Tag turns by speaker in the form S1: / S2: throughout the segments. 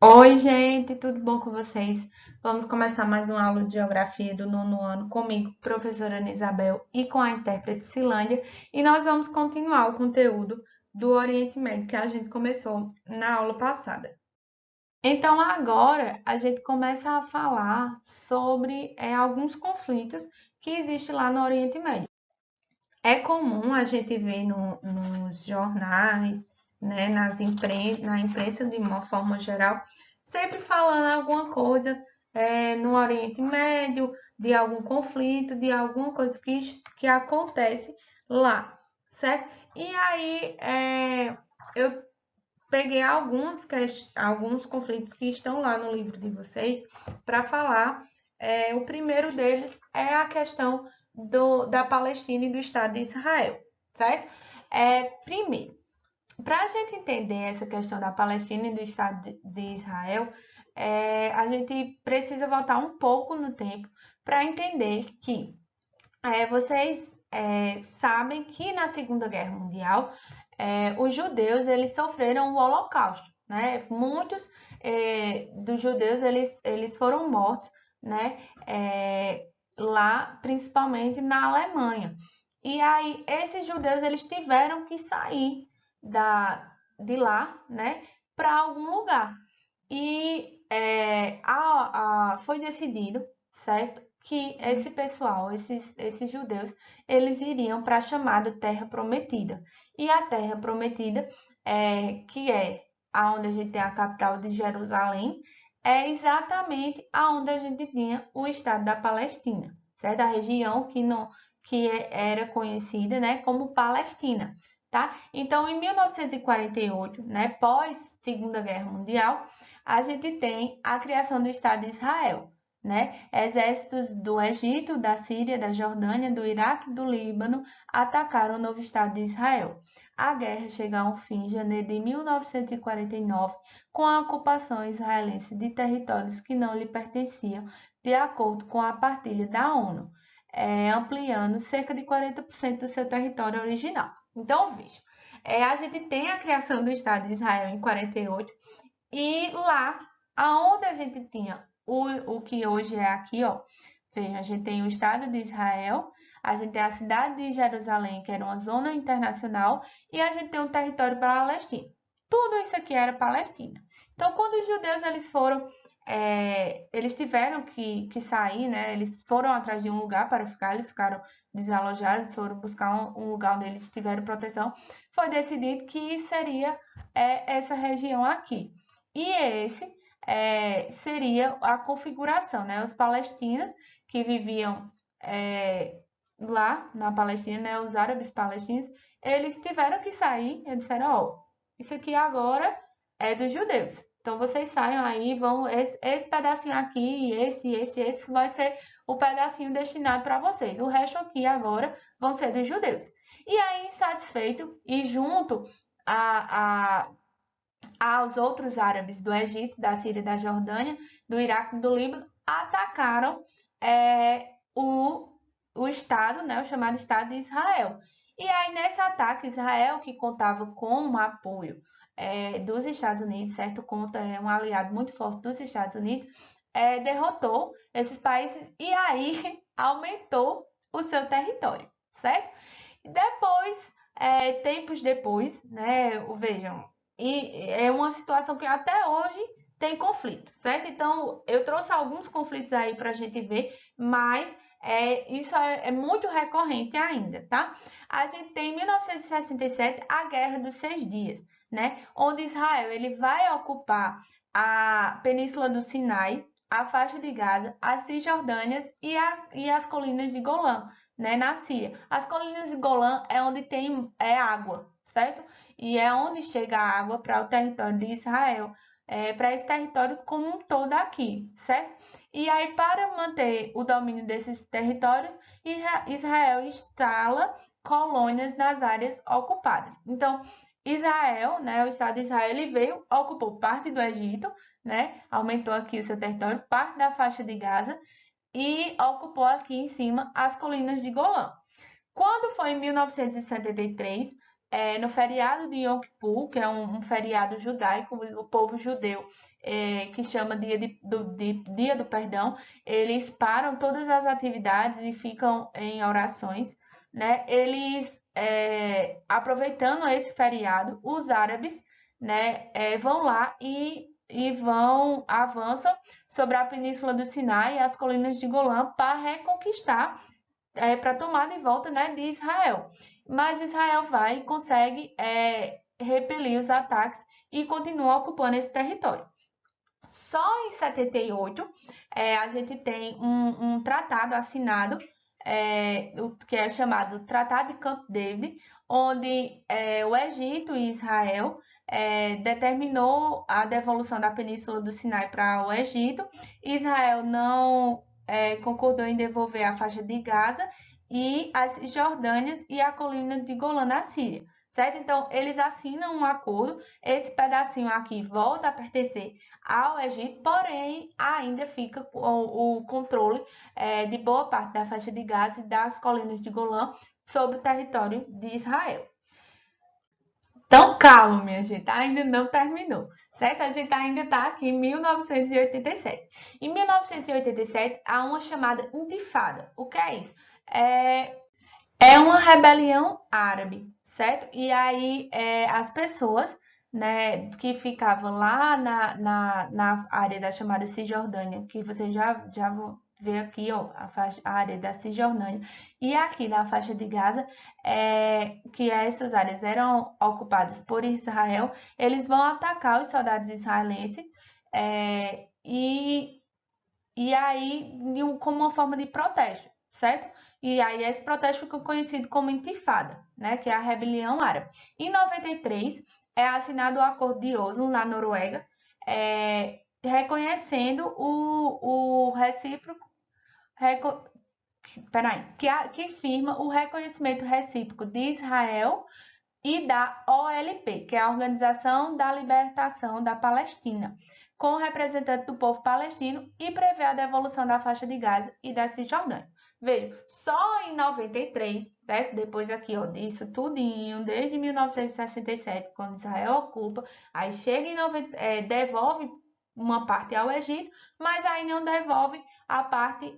S1: Oi, gente, tudo bom com vocês? Vamos começar mais uma aula de geografia do nono ano comigo, professora Ana Isabel, e com a intérprete Silândia, e nós vamos continuar o conteúdo do Oriente Médio que a gente começou na aula passada. Então, agora a gente começa a falar sobre alguns conflitos que existem lá no Oriente Médio. É comum a gente ver nos jornais, né, na imprensa de uma forma geral, sempre falando alguma coisa no Oriente Médio, de algum conflito, de alguma coisa que acontece lá, certo? E aí eu peguei alguns conflitos que estão lá no livro de vocês para falar. O primeiro deles é a questão da Palestina e do Estado de Israel, certo? Primeiro, para a gente entender essa questão da Palestina e do Estado de Israel, a gente precisa voltar um pouco no tempo para entender que vocês sabem que na Segunda Guerra Mundial os judeus eles sofreram o Holocausto, né? Muitos dos judeus eles foram mortos, né? Lá, principalmente na Alemanha. E aí esses judeus eles tiveram que sair de lá, né? Para algum lugar. E foi decidido, certo? Que esse pessoal, esses judeus, eles iriam para a chamada Terra Prometida. E a Terra Prometida, que é aonde a gente tem a capital de Jerusalém, é exatamente aonde a gente tinha o Estado da Palestina, certo? A região era conhecida, né, como Palestina, tá? Então, em 1948, né, pós Segunda Guerra Mundial, a gente tem a criação do Estado de Israel, né? Exércitos do Egito, da Síria, da Jordânia, do Iraque e do Líbano atacaram o novo Estado de Israel. A guerra chega a um fim em janeiro de 1949, com a ocupação israelense de territórios que não lhe pertenciam, de acordo com a partilha da ONU, ampliando cerca de 40% do seu território original. Então, veja, a gente tem a criação do Estado de Israel em 48, e lá, aonde a gente tinha o que hoje é aqui, ó. Veja, a gente tem o Estado de Israel, a gente tem a cidade de Jerusalém, que era uma zona internacional, e a gente tem um território palestino. Tudo isso aqui era Palestina. Então, quando os judeus eles tiveram que sair, né? Eles foram atrás de um lugar para ficar, eles ficaram desalojados, foram buscar um lugar onde eles tiveram proteção. Foi decidido que seria essa região aqui. E esse seria a configuração, né? Os palestinos que viviam lá na Palestina, né? Os árabes palestinos, eles tiveram que sair, eles disseram, ó, isso aqui agora é dos judeus. Então vocês saiam aí, vão esse pedacinho aqui, esse vai ser o pedacinho destinado para vocês. O resto aqui agora vão ser dos judeus. E aí, insatisfeito e junto a aos outros árabes do Egito, da Síria, da Jordânia, do Iraque e do Líbano, atacaram o Estado, né, o chamado Estado de Israel. E aí, nesse ataque, Israel, que contava com o apoio dos Estados Unidos, certo? Conta um aliado muito forte dos Estados Unidos, derrotou esses países e aí aumentou o seu território, certo? Depois, tempos depois, né, vejam, e é uma situação que até hoje tem conflito, certo? Então, eu trouxe alguns conflitos aí para a gente ver, mas isso é muito recorrente ainda, tá? A gente tem em 1967 a Guerra dos Seis Dias, né? Onde Israel ele vai ocupar a Península do Sinai, a faixa de Gaza, as Cisjordânias e as colinas de Golã, né, na Síria. As colinas de Golã é onde tem água, certo? E é onde chega a água para o território de Israel, para esse território como um todo aqui, certo? E aí, para manter o domínio desses territórios, Israel instala colônias nas áreas ocupadas. Então, Israel, né, o Estado de Israel, ele veio, ocupou parte do Egito, né, aumentou aqui o seu território, parte da faixa de Gaza, e ocupou aqui em cima as colinas de Golã. Quando foi em 1973, no feriado de Yom Kippur, que é um feriado judaico, o povo judeu, que chama Dia do Perdão, eles param todas as atividades e ficam em orações, né? Eles, aproveitando esse feriado, os árabes, né, vão lá avançam sobre a Península do Sinai e as colinas de Golã para reconquistar, para tomar de volta, né, de Israel. Mas Israel vai e consegue repelir os ataques e continua ocupando esse território. Só em 78 a gente tem um tratado assinado, que é chamado Tratado de Camp David, onde o Egito e Israel determinou a devolução da Península do Sinai para o Egito. Israel não concordou em devolver a faixa de Gaza e as Jordânias e a colina de Golã na Síria, certo? Então, eles assinam um acordo, esse pedacinho aqui volta a pertencer ao Egito, porém, ainda fica com o controle de boa parte da faixa de Gaza e das colinas de Golã sobre o território de Israel. Então, calma, minha gente, ainda não terminou, certo? A gente ainda está aqui em 1987. Em 1987, há uma chamada Intifada. O que é isso? É uma rebelião árabe, certo? E aí as pessoas, né, que ficavam lá na área da chamada Cisjordânia, que você já vão ver aqui, ó, a área da Cisjordânia, e aqui na faixa de Gaza, que essas áreas eram ocupadas por Israel, eles vão atacar os soldados israelenses, e aí como uma forma de protesto, certo? E aí esse protesto ficou conhecido como Intifada, né, que é a rebelião árabe. Em 93 é assinado o Acordo de Oslo na Noruega, reconhecendo o recíproco, que firma o reconhecimento recíproco de Israel e da OLP, que é a Organização da Libertação da Palestina, com o representante do povo palestino, e prevê a devolução da faixa de Gaza e da Cisjordânia. Veja, só em 93, certo? Depois aqui, ó, disso tudinho, desde 1967, quando Israel ocupa, aí chega em devolve uma parte ao Egito, mas aí não devolve a parte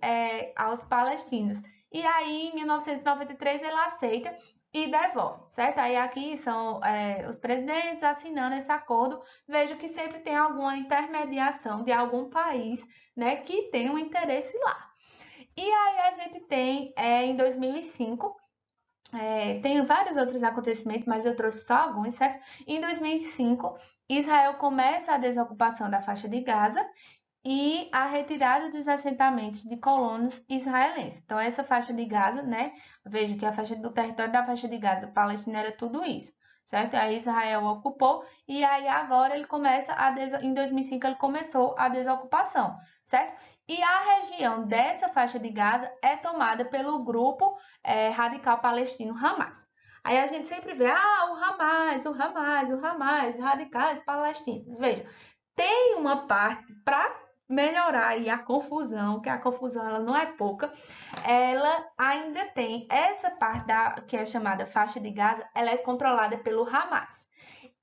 S1: aos palestinos. E aí, em 1993, ele aceita e devolve, certo? Aí aqui são os presidentes assinando esse acordo. Vejo que sempre tem alguma intermediação de algum país, né, que tem um interesse lá. E aí a gente tem, em 2005, tem vários outros acontecimentos, mas eu trouxe só alguns, certo? Em 2005, Israel começa a desocupação da faixa de Gaza e a retirada dos assentamentos de colonos israelenses. Então, essa faixa de Gaza, né? Vejo que a faixa do território da faixa de Gaza, Palestina, era tudo isso, certo? Aí Israel ocupou e aí agora ele começa em 2005 ele começou a desocupação, certo? E a região dessa faixa de Gaza é tomada pelo grupo radical palestino Hamas. Aí a gente sempre vê, o Hamas, radicais palestinos. Veja, tem uma parte para melhorar aí a confusão, que a confusão ela não é pouca, ela ainda tem essa parte que é chamada faixa de Gaza, ela é controlada pelo Hamas.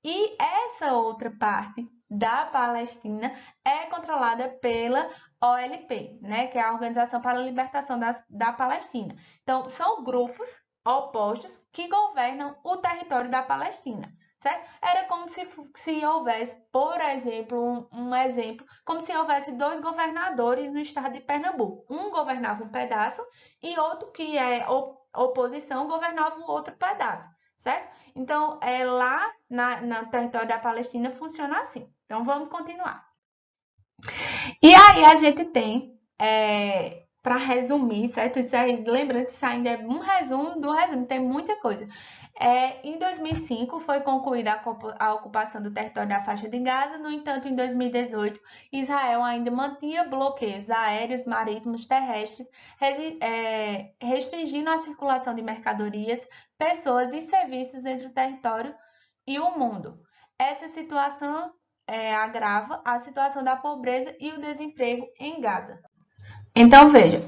S1: E essa outra parte da Palestina é controlada pela OLP, né, que é a Organização para a Libertação da Palestina. Então, são grupos opostos que governam o território da Palestina. Certo? Era como se houvesse, por exemplo, um exemplo, como se houvesse dois governadores no estado de Pernambuco. Um governava um pedaço e outro, que é oposição, governava o outro pedaço, certo? Então, lá no território da Palestina funciona assim. Então, vamos continuar. E aí a gente tem, para resumir, certo? Isso aí, lembrando que isso ainda é um resumo do resumo, tem muita coisa. Em 2005 foi concluída a ocupação do território da faixa de Gaza. No entanto, em 2018, Israel ainda mantinha bloqueios aéreos, marítimos, terrestres, restringindo a circulação de mercadorias, pessoas e serviços entre o território e o mundo. Essa situação agrava a situação da pobreza e o desemprego em Gaza. Então, veja,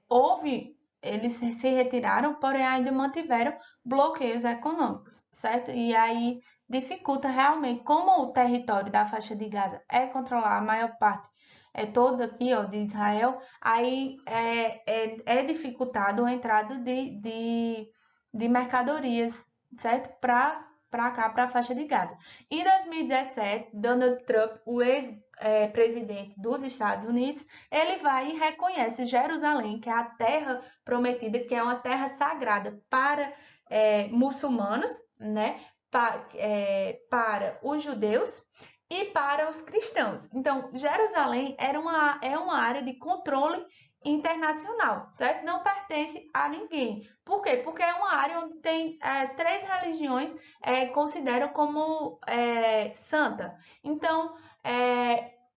S1: houve eles se retiraram, porém ainda mantiveram bloqueios econômicos, certo? E aí dificulta realmente, como o território da faixa de Gaza é controlar a maior parte, é toda aqui, ó, de Israel, aí é dificultado a entrada de mercadorias, certo? Para cá, para a faixa de Gaza. Em 2017, Donald Trump, o ex-presidente dos Estados Unidos, ele vai e reconhece Jerusalém, que é a terra prometida, que é uma terra sagrada para muçulmanos, né? Para os judeus e para os cristãos. Então, Jerusalém é uma área de controle internacional, certo? Não pertence a ninguém. Por quê? Porque é uma área onde tem três religiões consideram como santa. Então,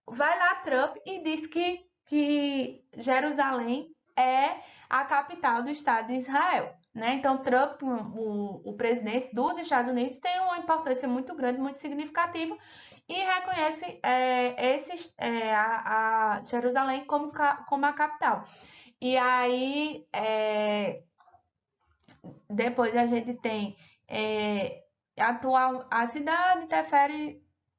S1: vai lá Trump e diz que Jerusalém é a capital do Estado de Israel. Né? Então, Trump, o presidente dos Estados Unidos, tem uma importância muito grande, muito significativa, e reconhece a Jerusalém como a capital. E aí, depois a gente tem a cidade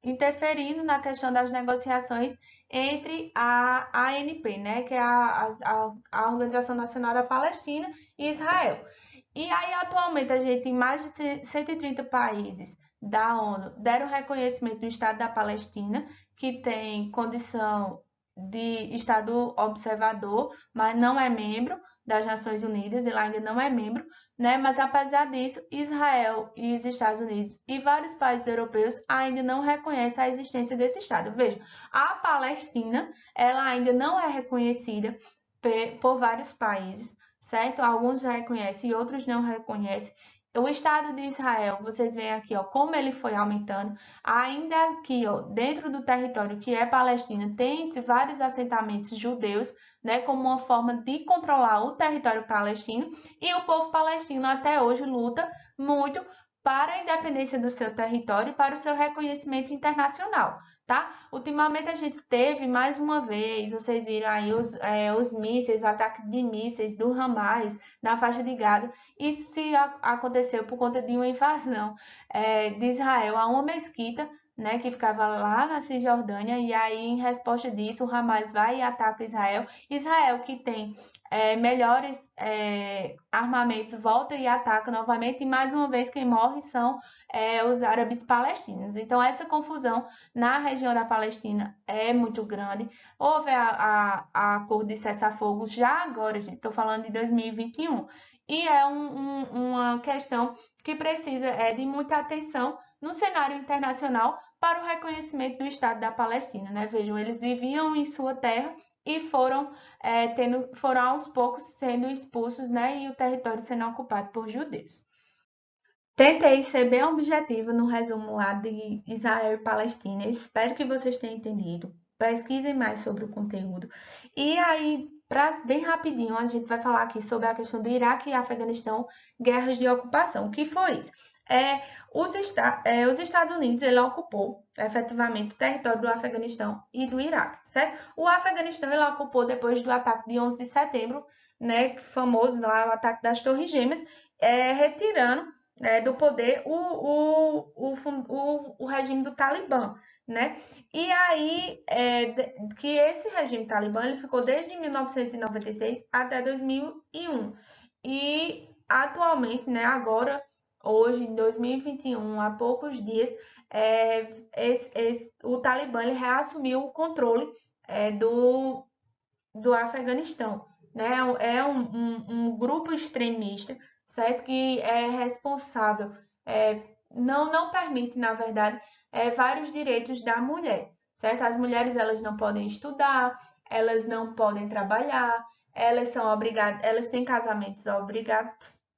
S1: interferindo na questão das negociações entre a ANP, né, que é a Organização Nacional da Palestina, e Israel. E aí, atualmente, a gente tem mais de 130 países da ONU deram reconhecimento do Estado da Palestina, que tem condição de Estado observador, mas não é membro das Nações Unidas, ele ainda não é membro, né? Mas apesar disso, Israel e os Estados Unidos e vários países europeus ainda não reconhecem a existência desse Estado. Veja, a Palestina, ela ainda não é reconhecida por vários países, certo? Alguns reconhecem e outros não reconhecem. O Estado de Israel, vocês veem aqui, ó, como ele foi aumentando. Ainda aqui, ó, dentro do território que é Palestina, tem vários assentamentos judeus, né, como uma forma de controlar o território palestino. E o povo palestino até hoje luta muito para a independência do seu território e para o seu reconhecimento internacional, tá? Ultimamente a gente teve mais uma vez, vocês viram aí os mísseis, ataque de mísseis do Hamas na faixa de Gaza. Isso se aconteceu por conta de uma invasão de Israel a uma mesquita, né, que ficava lá na Cisjordânia, e aí, em resposta disso, o Hamas vai e ataca Israel. Israel, que tem melhores armamentos, volta e ataca novamente, e mais uma vez quem morre são os árabes palestinos. Então, essa confusão na região da Palestina é muito grande. Houve a acordo de cessar-fogo já agora, gente, estou falando de 2021, e é uma questão que precisa de muita atenção no cenário internacional para o reconhecimento do Estado da Palestina, né? Vejam, eles viviam em sua terra e foram aos poucos sendo expulsos, né? E o território sendo ocupado por judeus. Tentei ser bem objetivo no resumo lá de Israel e Palestina. Espero que vocês tenham entendido. Pesquisem mais sobre o conteúdo. E aí, bem rapidinho, a gente vai falar aqui sobre a questão do Iraque e Afeganistão, guerras de ocupação. O que foi isso? Os Estados Unidos ele ocupou efetivamente o território do Afeganistão e do Iraque, certo? O Afeganistão ele ocupou depois do ataque de 11 de setembro, né, famoso lá, o ataque das Torres Gêmeas, retirando do poder o regime do Talibã, né? E aí, que esse regime Talibã ele ficou desde 1996 até 2001. E atualmente, né, agora, hoje, em 2021, há poucos dias, o Talibã ele reassumiu o controle do Afeganistão, né? É um grupo extremista, certo? Que é responsável, não permite, na verdade, vários direitos da mulher, certo? As mulheres elas não podem estudar, elas não podem trabalhar, elas são obrigadas, elas têm casamentos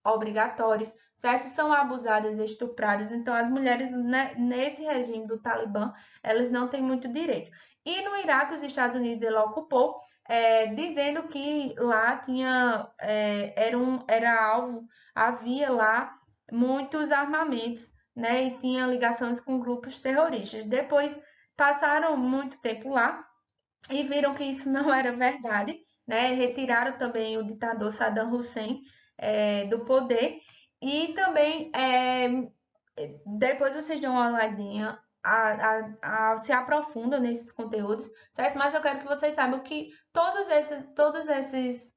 S1: obrigatórios, certo? São abusadas, estupradas. Então, as mulheres, né, nesse regime do Talibã, elas não têm muito direito. E no Iraque, os Estados Unidos ele ocupou, dizendo que lá era alvo, havia lá muitos armamentos, né, e tinha ligações com grupos terroristas. Depois passaram muito tempo lá e viram que isso não era verdade, né? Retiraram também o ditador Saddam Hussein do poder e também depois vocês dão uma olhadinha, se aprofundam nesses conteúdos, certo? Mas eu quero que vocês saibam que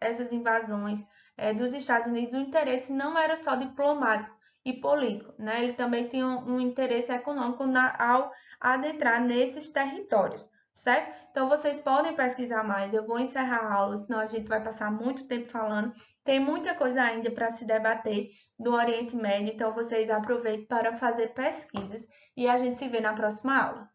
S1: essas invasões dos Estados Unidos, o interesse não era só diplomático e político, né? Ele também tinha um interesse econômico ao adentrar nesses territórios, certo? Então vocês podem pesquisar mais. Eu vou encerrar a aula, senão a gente vai passar muito tempo falando. Tem muita coisa ainda para se debater do Oriente Médio, então vocês aproveitem para fazer pesquisas e a gente se vê na próxima aula.